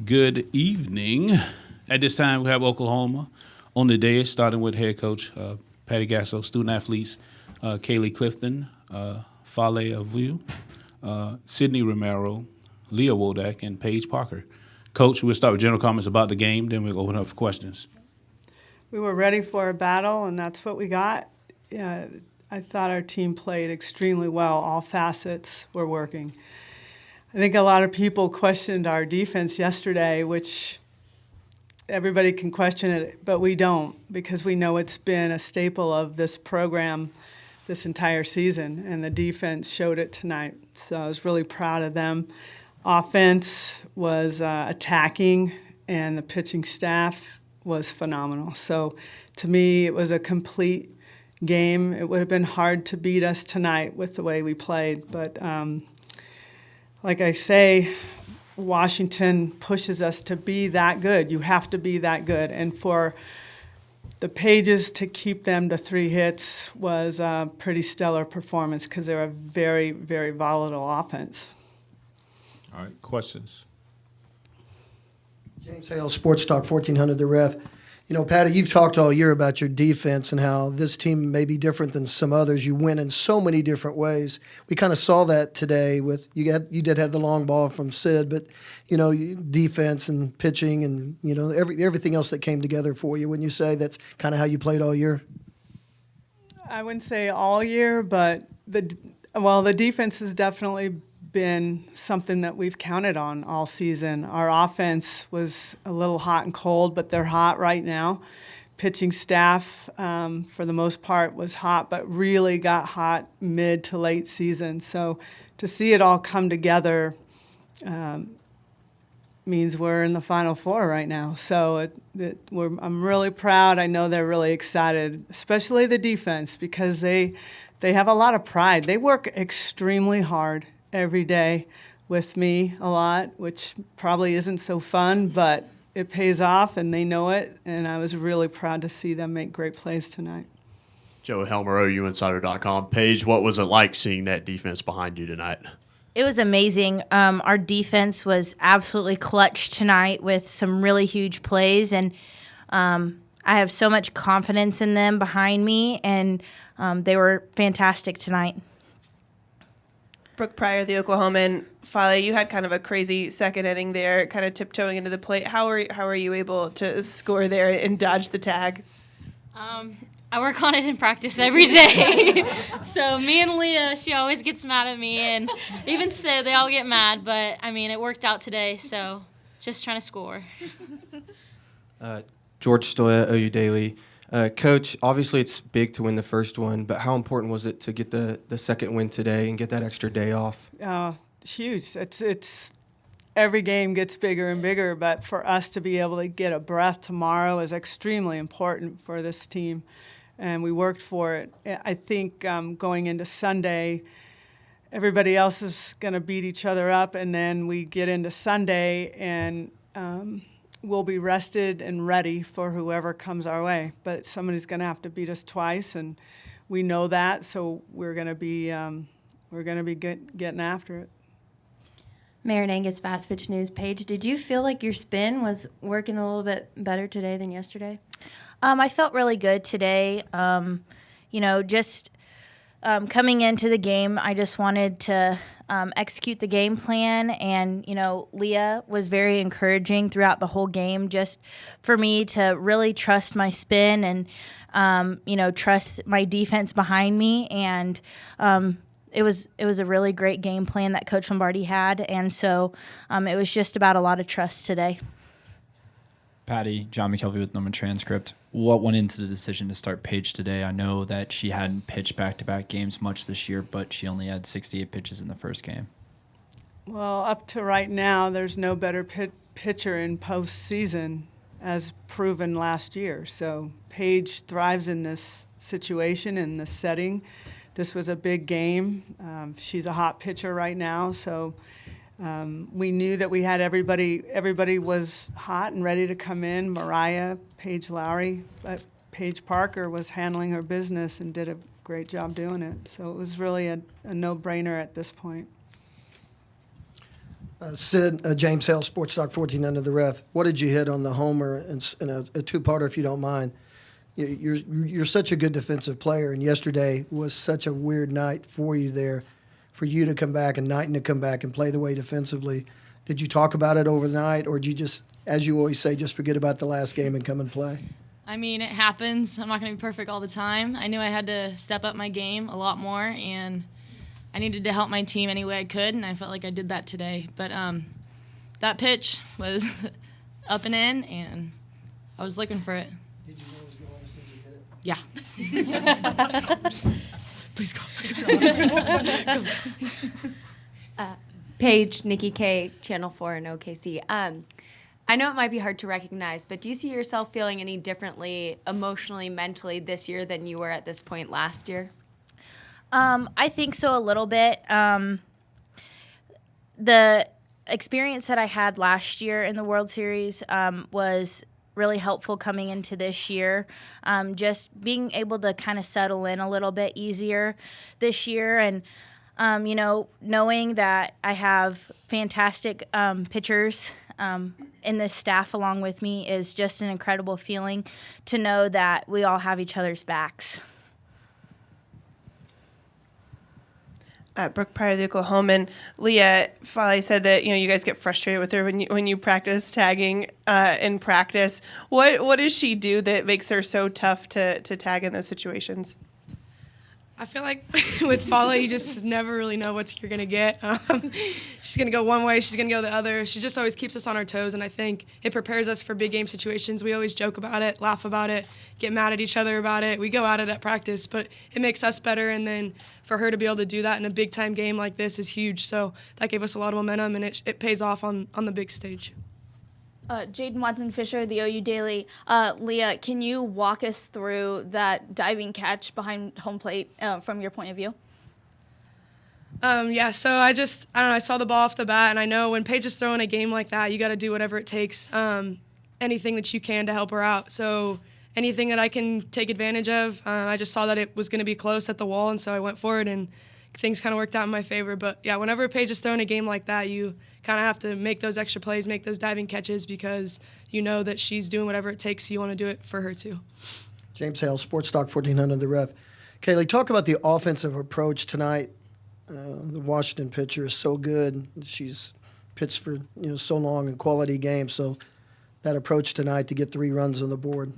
Good evening. At this time, we have Oklahoma on the dais, starting with head coach Patty Gasso, student athletes Kaylee Clifton, Fale Avu, Sydney Romero, Leah Wodak, and Paige Parker. Coach, we'll start with general comments about the game, then we'll open up for questions. We were ready for a battle, and that's what we got. I thought our team played extremely well. All facets were working. I think a lot of people questioned our defense yesterday, which everybody can question it, but we don't, because we know it's been a staple of this program this entire season, and the defense showed it tonight. So I was really proud of them. Offense was attacking, and the pitching staff was phenomenal. So to me, it was a complete game. It would have been hard to beat us tonight with the way we played, but like I say, Washington pushes us to be that good. You have to be that good. And for the Pages to keep them to 3 hits was a pretty stellar performance because they're a very, very volatile offense. All right, questions? James Hale, Sports Talk 1400 The Ref. You know, Patty, you've talked all year about your defense and how this team may be different than some others. You win in so many different ways. We kind of saw that today with you did have the long ball from Sid, but you know, defense and pitching and you know everything else that came together for you. When you say that's kind of how you played all year. I wouldn't say all year, but the defense has definitely been something that we've counted on all season. Our offense was a little hot and cold, but they're hot right now. Pitching staff, for the most part, was hot, but really got hot mid to late season. So to see it all come together means we're in the Final Four right now. So I'm really proud. I know they're really excited, especially the defense, because they have a lot of pride. They work extremely hard every day with me a lot, which probably isn't so fun, but it pays off and they know it, and I was really proud to see them make great plays tonight. Joe Helmer, OUinsider.com. Paige, what was it like seeing that defense behind you tonight? It was amazing. Our defense was absolutely clutch tonight with some really huge plays, and I have so much confidence in them behind me, and they were fantastic tonight. Brooke Pryor, the Oklahoman. Fale, you had kind of a crazy second inning there, kind of tiptoeing into the plate. How are you able to score there and dodge the tag? I work on it in practice every day. So me and Leah, she always gets mad at me, and even Sid, they all get mad. But, I mean, it worked out today, so just trying to score. George Stoya, OU Daily. Coach, obviously it's big to win the first one, but how important was it to get the second win today and get that extra day off? Huge. It's every game gets bigger and bigger, but for us to be able to get a breath tomorrow is extremely important for this team, and we worked for it. I think going into Sunday, everybody else is going to beat each other up, and then we get into Sunday and we'll be rested and ready for whoever comes our way. But somebody's going to have to beat us twice, and we know that. So we're going to be getting after it. Marin Angus, Fast Pitch News. Paige, did you feel like your spin was working a little bit better today than yesterday? I felt really good today. Coming into the game, I just wanted to execute the game plan, and Leah was very encouraging throughout the whole game, just for me to really trust my spin and trust my defense behind me, and it was a really great game plan that Coach Lombardi had, and so it was just about a lot of trust today. Patty, John McKelvey with Norman Transcript. What went into the decision to start Paige today? I know that she hadn't pitched back-to-back games much this year, but she only had 68 pitches in the first game. Well, up to right now, there's no better pitcher in postseason, as proven last year. So Paige thrives in this situation, in this setting. This was a big game. She's a hot pitcher right now, so we knew that we had everybody was hot and ready to come in. Mariah, Paige Lowry, but Paige Parker was handling her business and did a great job doing it. So it was really a no-brainer at this point. James Hale, Sports Talk 14 Under the Ref. What did you hit on the homer in a two-parter, if you don't mind? You're such a good defensive player, and yesterday was such a weird night for you there, for you to come back and Knighton to come back and play the way defensively. Did you talk about it overnight, or did you just, as you always say, just forget about the last game and come and play? I mean, it happens. I'm not going to be perfect all the time. I knew I had to step up my game a lot more, and I needed to help my team any way I could, and I felt like I did that today. But that pitch was up and in, and I was looking for it. Did you know it was going as soon as you hit it? Yeah. Please go. Please go. Paige, Nikki K, Channel 4 in OKC. I know it might be hard to recognize, but do you see yourself feeling any differently emotionally, mentally this year than you were at this point last year? I think so a little bit. The experience that I had last year in the World Series was really helpful coming into this year. Just being able to kind of settle in a little bit easier this year, and knowing that I have fantastic pitchers in this staff along with me is just an incredible feeling to know that we all have each other's backs. Brooke Pryor, the Oklahoman. Leah Foley said that you guys get frustrated with her when you practice tagging in practice. What does she do that makes her so tough to tag in those situations? I feel like with Foley, you just never really know what you're going to get. She's going to go one way, she's going to go the other. She just always keeps us on our toes, and I think it prepares us for big game situations. We always joke about it, laugh about it, get mad at each other about it. We go at it at practice, but it makes us better, and then for her to be able to do that in a big-time game like this is huge. So that gave us a lot of momentum, and it pays off on the big stage. Jaden Watson-Fisher, the OU Daily. Leah, can you walk us through that diving catch behind home plate from your point of view? Yeah, so I don't know, I saw the ball off the bat, and I know when Paige is throwing a game like that, you got to do whatever it takes, anything that you can to help her out. So anything that I can take advantage of, I just saw that it was going to be close at the wall, and so I went for it, and things kind of worked out in my favor. But, yeah, whenever Paige is throwing a game like that, you kind of have to make those extra plays, make those diving catches, because you know that she's doing whatever it takes. You want to do it for her too. James Hale, Sports Talk 1400 The Ref. Kaylee, talk about the offensive approach tonight. The Washington pitcher is so good. She's pitched for so long in quality games. So that approach tonight to get 3 runs on the board.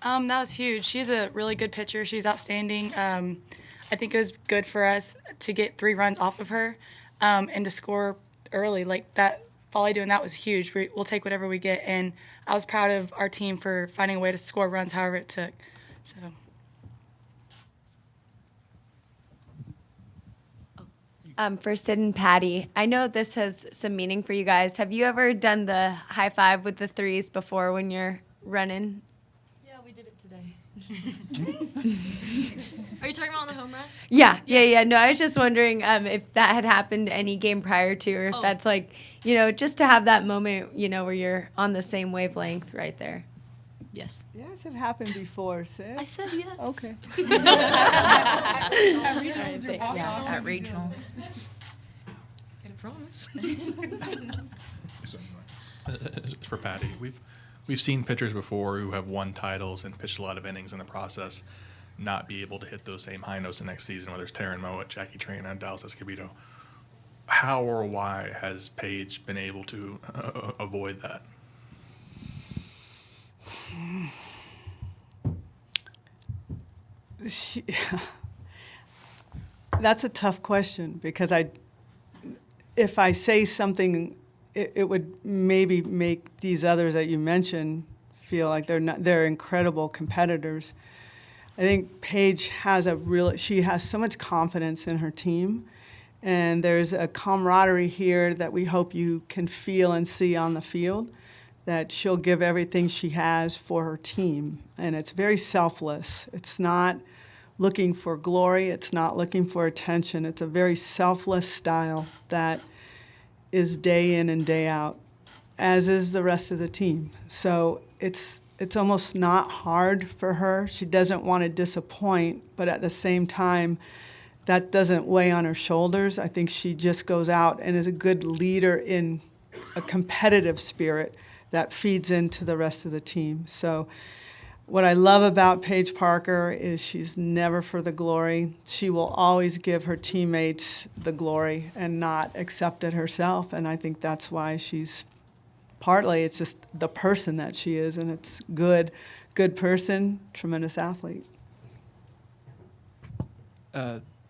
That was huge. She's a really good pitcher. She's outstanding. I think it was good for us to get 3 runs off of her and to score early. Like that, Foley doing that was huge. We'll take whatever we get, and I was proud of our team for finding a way to score runs however it took. So. For Sid and Patty, I know this has some meaning for you guys. Have you ever done the high five with the 3s before when you're running? Yeah, we did it today. Are you talking about on the home run? Yeah. No, I was just wondering if that had happened any game prior to, or if that's like, just to have that moment, where you're on the same wavelength right there. Yes. Yes, it happened before, Sid. I said yes. Okay. At regionals. Can I promise? It's for Patty. We've seen pitchers before who have won titles and pitched a lot of innings in the process not be able to hit those same high notes the next season, whether it's Taryn Mowat, Jackie Traina, and Dallas Escobedo. How or why has Paige been able to avoid that? That's a tough question, because if I say something, it would maybe make these others that you mentioned feel like they're incredible competitors. I think Paige she has so much confidence in her team, and there's a camaraderie here that we hope you can feel and see on the field, that she'll give everything she has for her team. And it's very selfless. It's not looking for glory. It's not looking for attention. It's a very selfless style that is day in and day out, as is the rest of the team. So it's almost not hard for her. She doesn't want to disappoint, but at the same time, that doesn't weigh on her shoulders. I think she just goes out and is a good leader in a competitive spirit that feeds into the rest of the team. So what I love about Paige Parker is she's never for the glory. She will always give her teammates the glory and not accept it herself. And I think that's why she's partly, it's just the person that she is, and it's good person, tremendous athlete.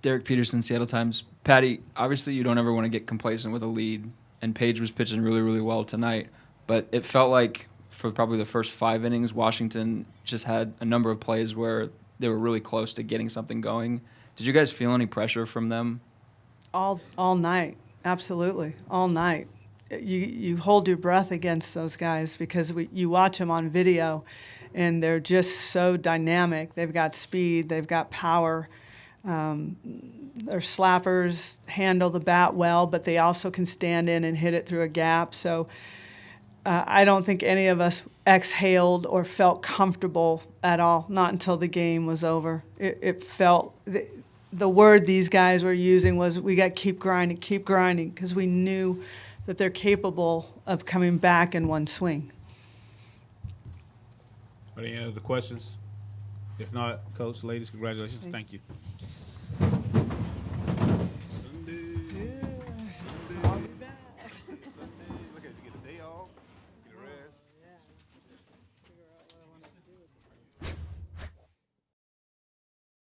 Derek Peterson, Seattle Times. Patty, obviously you don't ever want to get complacent with a lead, and Paige was pitching really, really well tonight. But it felt like for probably the first 5 innings, Washington just had a number of plays where they were really close to getting something going. Did you guys feel any pressure from them? All night, absolutely, all night. You hold your breath against those guys because you watch them on video, and they're just so dynamic. They've got speed, they've got power. Their slappers handle the bat well, but they also can stand in and hit it through a gap. So I don't think any of us exhaled or felt comfortable at all, not until the game was over. It felt, the word these guys were using was, we got to keep grinding, because we knew that they're capable of coming back in one swing. Any other questions? If not, Coach, ladies, congratulations. Thank you.